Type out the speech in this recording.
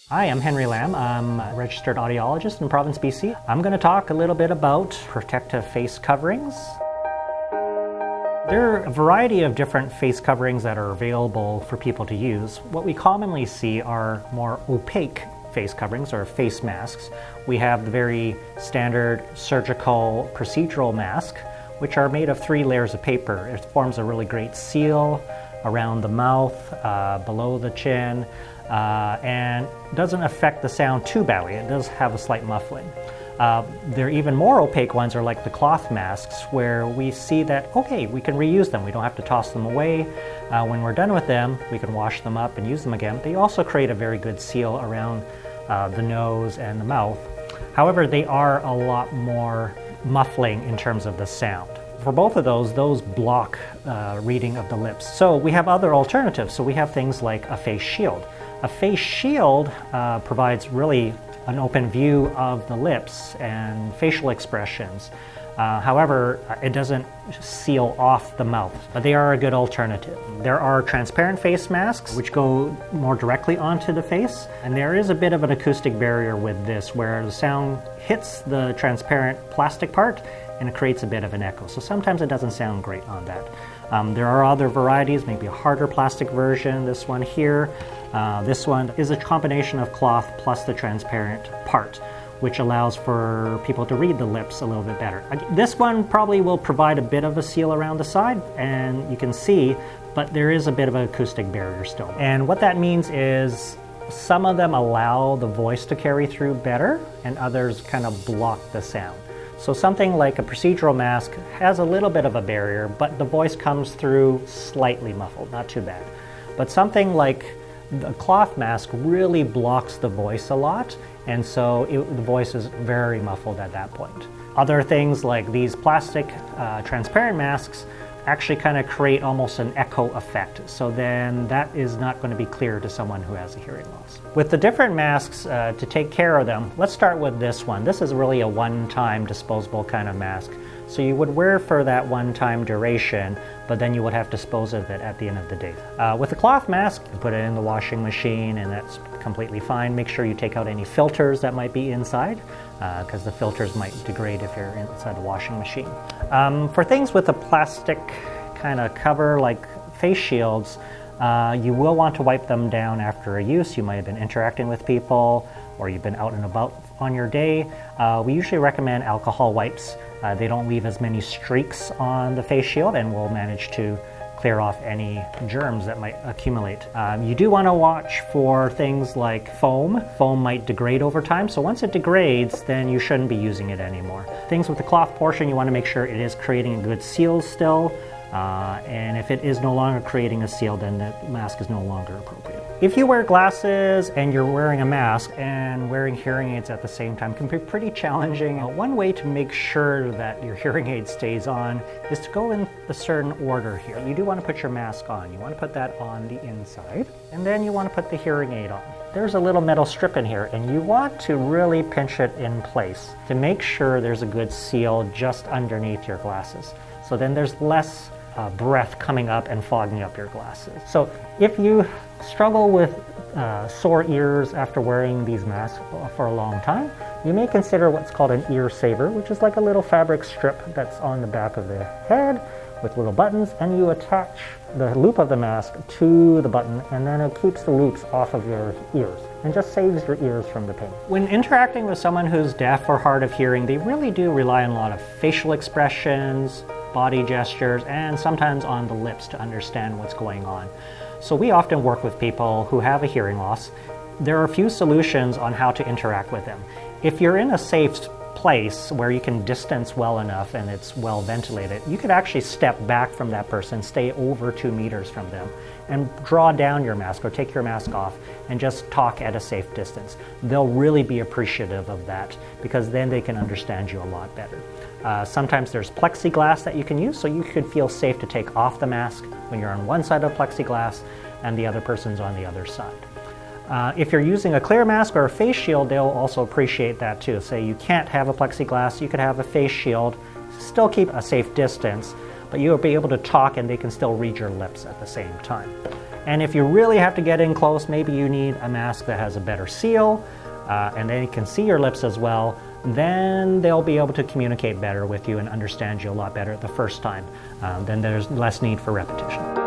Hi, I'm Henry Lamb. I'm a registered audiologist in Province, BC. I'm going to talk a little bit about protective face coverings. There are a variety of different face coverings that are available for people to use. What we commonly see are more opaque face coverings or face masks. We have the very standard surgical procedural mask, which are made of 3 layers of paper. It forms a really great seal around the mouth, below the chin, and doesn't affect the sound too badly. It does have a slight muffling. There are even more opaque ones are like the cloth masks, where we see that, okay, we can reuse them. We don't have to toss them away. When we're done with them, we can wash them up and use them again. They also create a very good seal around the nose and the mouth. However, they are a lot more muffling in terms of the sound. For both of those block reading of the lips. So we have other alternatives. So we have things like a face shield. A face shield provides really an open view of the lips and facial expressions. However, it doesn't seal off the mouth, but they are a good alternative. There are transparent face masks which go more directly onto the face, and there is a bit of an acoustic barrier with this where the sound hits the transparent plastic part and it creates a bit of an echo. So sometimes it doesn't sound great on that. There are other varieties, maybe a harder plastic version, this one here. This one is a combination of cloth plus the transparent part, which allows for people to read the lips a little bit better. This one probably will provide a bit of a seal around the side, and you can see, but there is a bit of an acoustic barrier still. And what that means is some of them allow the voice to carry through better, and others kind of block the sound. So something like a procedural mask has a little bit of a barrier, but the voice comes through slightly muffled, not too bad. But something like the cloth mask really blocks the voice a lot, and so the voice is very muffled at that point. Other things like these plastic transparent masks actually kind of create almost an echo effect. So then that is not going to be clear to someone who has a hearing loss. With the different masks to take care of them, let's start with this one. This is really a one-time disposable kind of mask. So you would wear for that one-time duration, but then you would have to dispose of it at the end of the day. With the cloth mask, you put it in the washing machine and that's completely fine. Make sure you take out any filters that might be inside, because the filters might degrade if you're inside the washing machine. For things with a plastic kind of cover like face shields, you will want to wipe them down after a use. You might have been interacting with people or you've been out and about on your day. We usually recommend alcohol wipes. They don't leave as many streaks on the face shield and will manage to clear off any germs that might accumulate. You do want to watch for things like foam. Foam might degrade over time, so once it degrades, then you shouldn't be using it anymore. Things with the cloth portion, you want to make sure it is creating a good seal still, and if it is no longer creating a seal, then the mask is no longer appropriate. If you wear glasses and you're wearing a mask and wearing hearing aids at the same time can be pretty challenging. One way to make sure that your hearing aid stays on is to go in a certain order here. You do want to put your mask on. You want to put that on the inside, and then you want to put the hearing aid on. There's a little metal strip in here, and you want to really pinch it in place to make sure there's a good seal just underneath your glasses. So then there's less breath coming up and fogging up your glasses. So if you struggle with sore ears after wearing these masks for a long time, you may consider what's called an ear saver, which is like a little fabric strip that's on the back of the head with little buttons, and you attach the loop of the mask to the button, and then it keeps the loops off of your ears and just saves your ears from the pain. When interacting with someone who's deaf or hard of hearing, they really do rely on a lot of facial expressions, body gestures, and sometimes on the lips to understand what's going on. So we often work with people who have a hearing loss. There are a few solutions on how to interact with them. If you're in a safe place where you can distance well enough and it's well ventilated, you could actually step back from that person, stay over 2 meters from them, and draw down your mask or take your mask off and just talk at a safe distance. They'll really be appreciative of that because then they can understand you a lot better. Sometimes there's plexiglass that you can use, so you could feel safe to take off the mask when you're on one side of plexiglass and the other person's on the other side. If you're using a clear mask or a face shield, they'll also appreciate that too. Say you can't have a plexiglass, you could have a face shield, still keep a safe distance, but you'll be able to talk and they can still read your lips at the same time. And if you really have to get in close, maybe you need a mask that has a better seal, and they can see your lips as well, then they'll be able to communicate better with you and understand you a lot better the first time. Then there's less need for repetition.